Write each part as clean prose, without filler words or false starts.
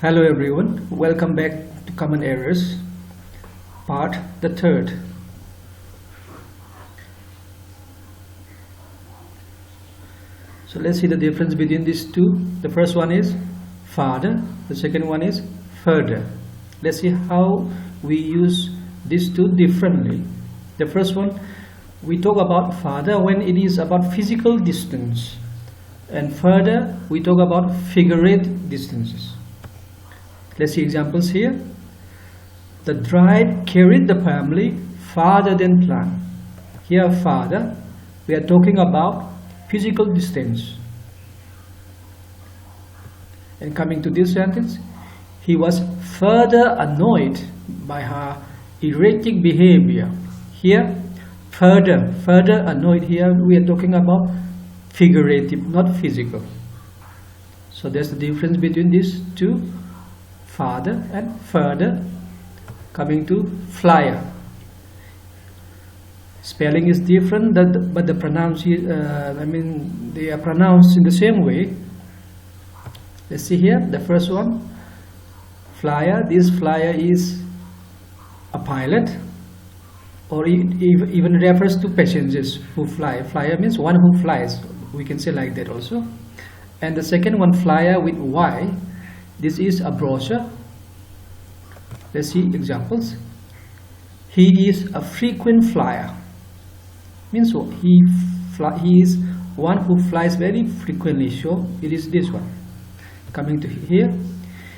Hello everyone, welcome back to Common Errors, part the third. So let's see the difference between these two. The first one is father, the second one is further. Let's see how we use these two differently. The first one, we talk about father when it is about physical distance, and further we talk about figurative distances. Let's see examples here. The drive carried the family farther than planned. Here farther, we are talking about physical distance. And coming to this sentence, he was further annoyed by her erratic behavior. Here, further annoyed. Here we are talking about figurative, not physical. So there's the difference between these two, father and further. Coming to flyer. Spelling is different, but the pronunciation, they are pronounced in the same way. Let's see here, the first one, flyer. This flyer is a pilot, or it even refers to passengers who fly. Flyer means one who flies. We can say like that also. And the second one, flyer with Y. This is a brochure. Let's see examples. He is a frequent flyer. Means he is one who flies very frequently. So it is this one. Coming to here,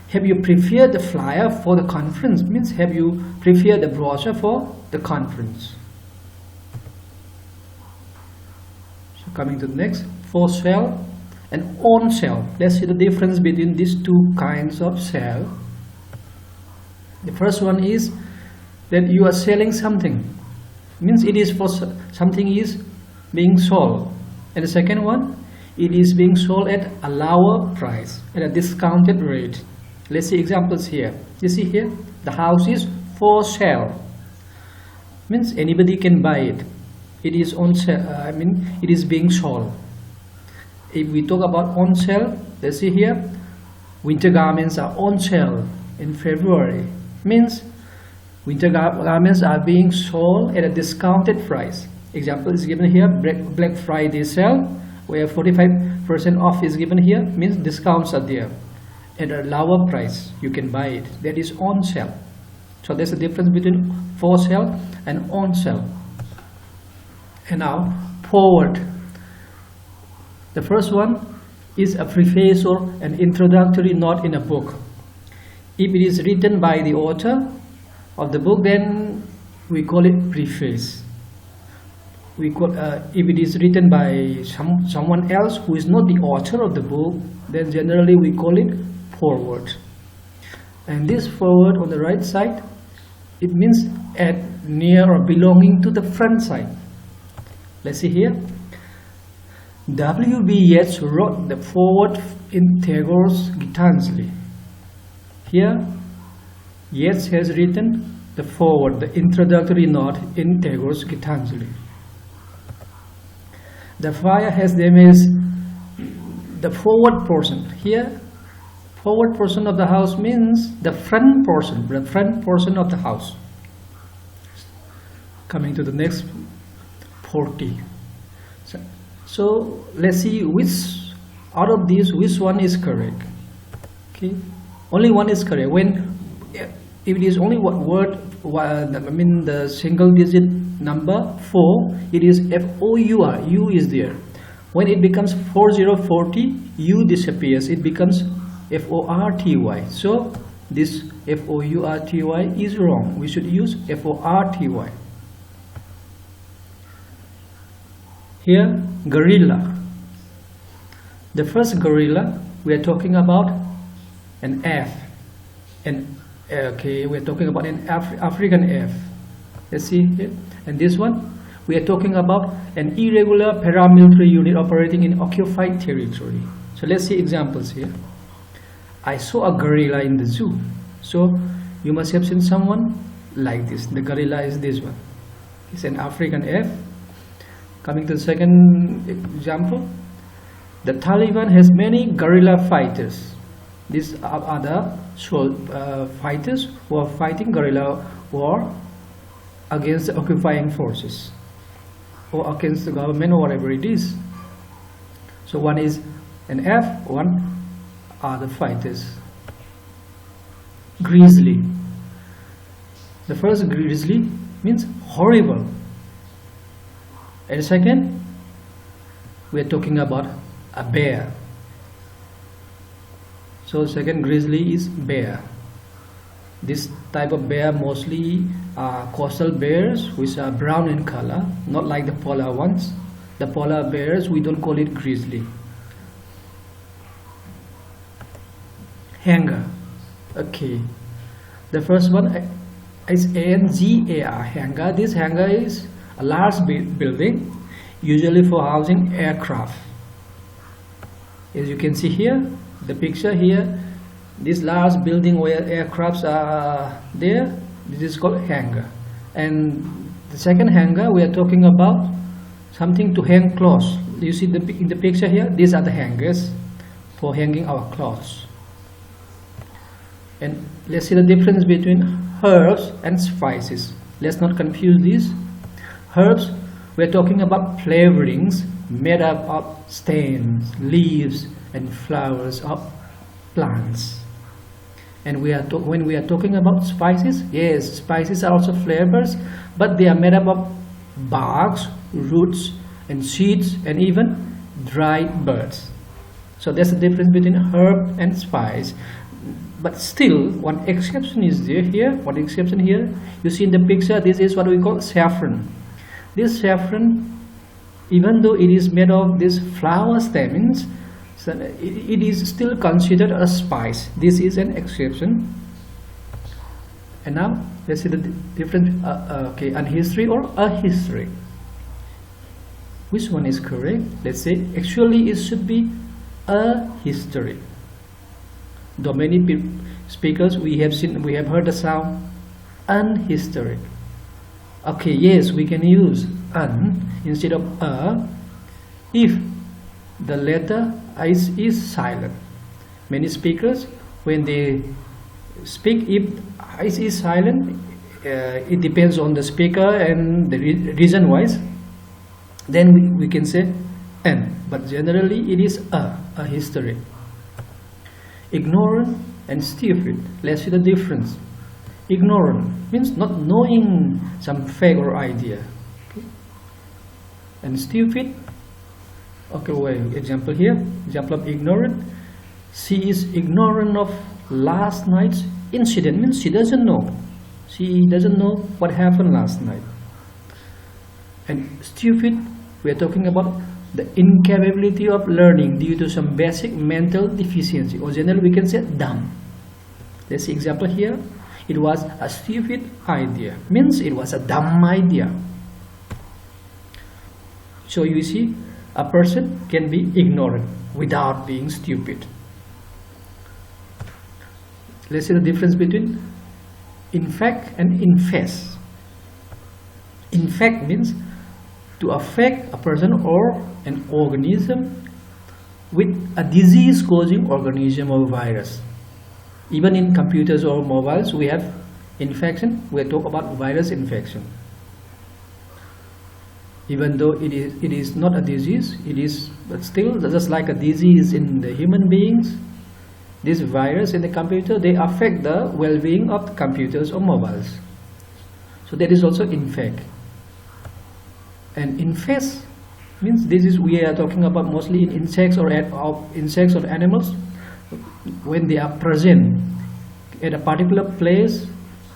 have you prepared the flyer for the conference? Means have you prepared the brochure for the conference? So coming to the next, for sale and on sale. Let's see the difference between these two kinds of sale. The first one is that you are selling something. Means it is for something is being sold. And the second one, it is being sold at a lower price, at a discounted rate. Let's see examples here. You see here, the house is for sale. Means anybody can buy it. It is on sale. It is being sold. If we talk about on sale, let's see here, winter garments are on sale in February. Means winter garments are being sold at a discounted price. Example is given here, Black Friday sale, where 45% off is given here. Means discounts are there at a lower price. You can buy it. That is on sale. So there's a difference between for sale and on sale. And now forward. The first one is a preface or an introductory note in a book. If it is written by the author of the book, then we call it preface. If it is written by someone else who is not the author of the book, then generally we call it forward. And this forward on the right side, it means at, near, or belonging to the front side. Let's see here. W.B. Yeats wrote the forward in Tagore's Gitanjali. Here, Yeats has written the forward, the introductory note in Tagore's Gitanjali. The fire has them as the forward portion. Here, forward portion of the house means the front portion of the house. Coming to the next, 40. So let's see which out of these which one is correct. Okay, only one is correct. When if it is only one word, the single digit number 4, it is FOUR. U is there. When it becomes 4040, U disappears. It becomes FORTY. So this FOURTY is wrong. We should use FORTY. Here, gorilla. The first gorilla, we are talking about an F. Okay, we are talking about an African F. Let's see here. And this one, we are talking about an irregular paramilitary unit operating in occupied territory. So let's see examples here. I saw a gorilla in the zoo. So you must have seen someone like this. The gorilla is this one. It's an African F. Coming to the second example, the Taliban has many guerrilla fighters. These are other fighters who are fighting guerrilla war against the occupying forces or against the government or whatever it is. So one is an F, one are the fighters. Grizzly. The first grizzly means horrible. And second, we are talking about a bear. So second grizzly is bear. This type of bear mostly are coastal bears, which are brown in color, not like the polar ones. The polar bears, we don't call it grizzly. Hangar. Okay. The first one is hangar. Hangar. This hangar is a large building, usually for housing aircraft. As you can see here, the picture here, this large building where aircrafts are there, this is called hangar. And the second hangar, we are talking about something to hang clothes. You see in the picture here, these are the hangers for hanging our clothes. And let's see the difference between herbs and spices. Let's not confuse these. Herbs, we're talking about flavorings made up of stems, leaves, and flowers of plants. And when we are talking about spices, yes, spices are also flavors, but they are made up of barks, roots, and seeds, and even dried birds. So there's a difference between herb and spice. But still, one exception is there here. One exception here. You see in the picture, this is what we call saffron. This saffron, even though it is made of these flower stamens, so it is still considered a spice. This is an exception. And now let's see the difference. Okay, an history or a history. Which one is correct? Let's say actually it should be a history. Though many speakers we have heard the sound unhistoric. Okay, yes, we can use un instead of a if the letter is silent. Many speakers, when they speak, if is silent, it depends on the speaker and the reason wise, then we can say n, but generally it is a history. Ignorant and stupid. Let's see the difference. Ignorant means not knowing some fact or idea. Okay. And stupid, okay, well, example here, example of ignorant. She is ignorant of last night's incident, means she doesn't know. She doesn't know what happened last night. And stupid, we are talking about the incapability of learning due to some basic mental deficiency, or generally we can say dumb. Let's see example here. It was a stupid idea, means it was a dumb idea. So you see, a person can be ignorant without being stupid. Let's see the difference between infect and infest. Infect means to affect a person or an organism with a disease-causing organism or virus. Even in computers or mobiles, we have infection. We talk about virus infection. Even though it is not a disease, it is, but still just like a disease in the human beings, this virus in the computer, they affect the well-being of the computers or mobiles. So that is also infect. And infest means this is, we are talking about mostly in insects or animals, when they are present at a particular place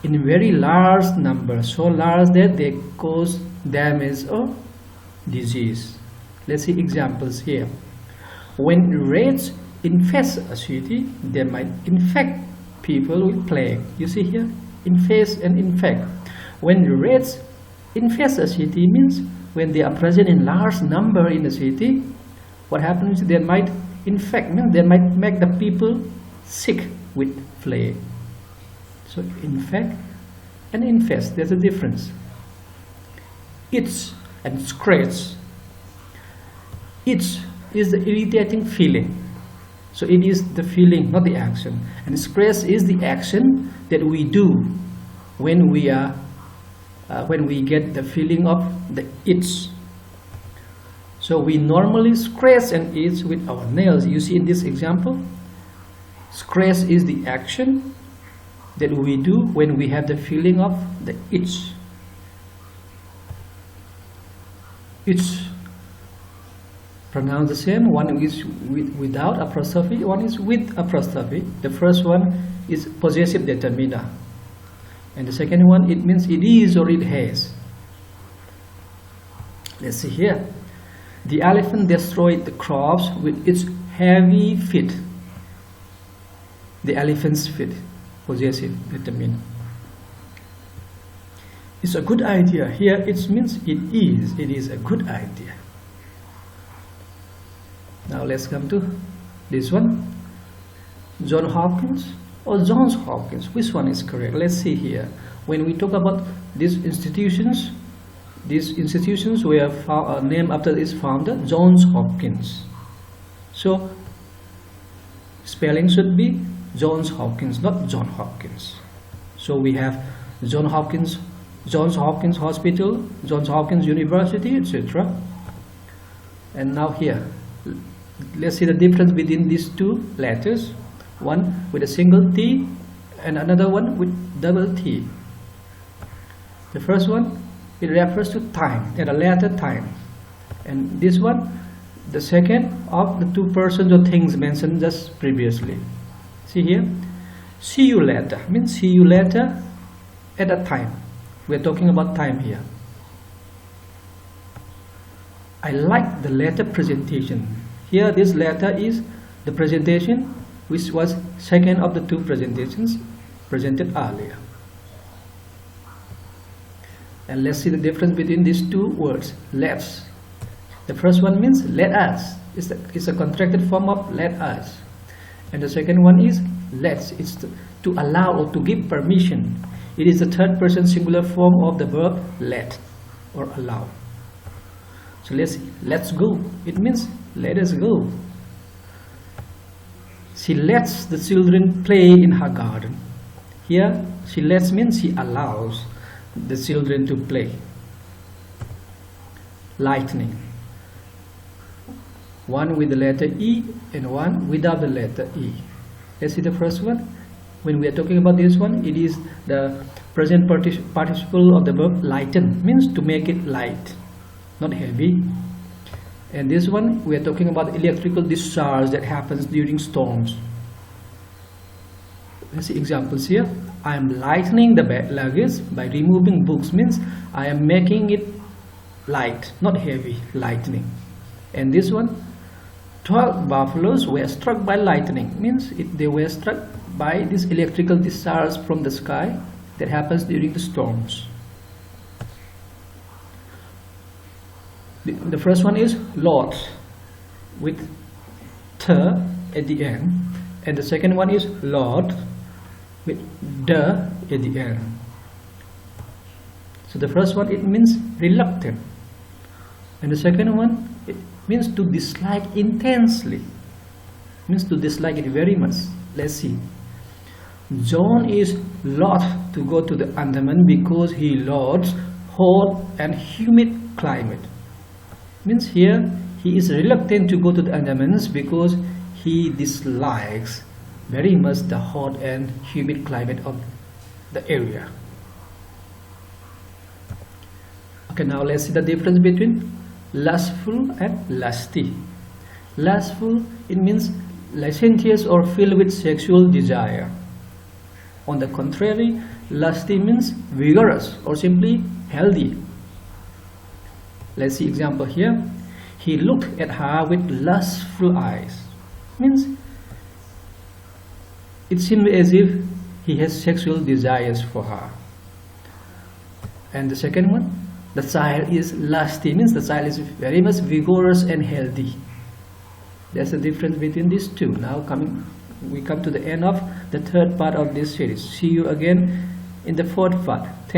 in very large numbers, so large that they cause damage or disease. Let's see examples here. When rats infest a city, they might infect people with plague. You see here, infest and infect. When rats infest a city means when they are present in large number in the city, what happens? They might infect, means they might make the people sick with plague. So infect and infest, there's a difference. Itch and scratch. Itch is the irritating feeling. So it is the feeling, not the action. And stress is the action that we do when we get the feeling of the itch. So we normally scratch and itch with our nails. You see in this example, scratch is the action that we do when we have the feeling of the itch. It's pronounced the same. One is without apostrophe, one is with apostrophe. The first one is possessive determiner, and the second one, it means it is or it has. Let's see here. The elephant destroyed the crops with its heavy feet. The elephant's feet, possessive determiner. It's a good idea. Here it means it is a good idea. Now let's come to this one. John Hopkins or Johns Hopkins, which one is correct? Let's see here. When we talk about these institutions were named after its founder, Johns Hopkins. So spelling should be Johns Hopkins, not John Hopkins. So we have Johns Hopkins Hospital, Johns Hopkins University, etc. And now here, let's see the difference between these two letters. One with a single T and another one with double T. The first one, it refers to time, the letter time. And this one, the second of the two persons or things mentioned just previously. See here, see you later means see you later at a time. We are talking about time here. I like the letter presentation. Here this letter is the presentation which was second of the two presentations presented earlier. And let's see the difference between these two words. Let's. The first one means let us. It's a contracted form of let us. And the second one is let's. It's to allow or to give permission. It is the third person singular form of the verb let or allow. So let's go. It means let us go. She lets the children play in her garden. Here, she lets means she allows the children to play. Lightning. One with the letter E and one without the letter E. Let's see the first one. When we are talking about this one, it is the present participle of the verb lighten, means to make it light, not heavy. And this one, we are talking about electrical discharge that happens during storms. Let's see examples here. I am lightening the luggage by removing books, means I am making it light, not heavy, lightning. And this one, 12 buffaloes were struck by lightning, means they were struck by this electrical discharge from the sky that happens during the storms. The first one is Lord with T at the end, and the second one is Lord with D at the end. So the first one, it means reluctant, and the second one, it means to dislike intensely, means to dislike it very much. Let's see. John is loath to go to the Andaman because he loathes hot and humid climate. Means here he is reluctant to go to the Andamans because he dislikes very much the hot and humid climate of the area. Okay, now let's see the difference between lustful and lusty. Lustful, it means licentious or filled with sexual desire. On the contrary, lusty means vigorous or simply healthy. Let's see example here. He looked at her with lustful eyes. Means it seemed as if he has sexual desires for her. And the second one, the child is lusty, means the child is very much vigorous and healthy. There's a difference between these two. Now we come to the end of the third part of this series. See you again in the fourth part.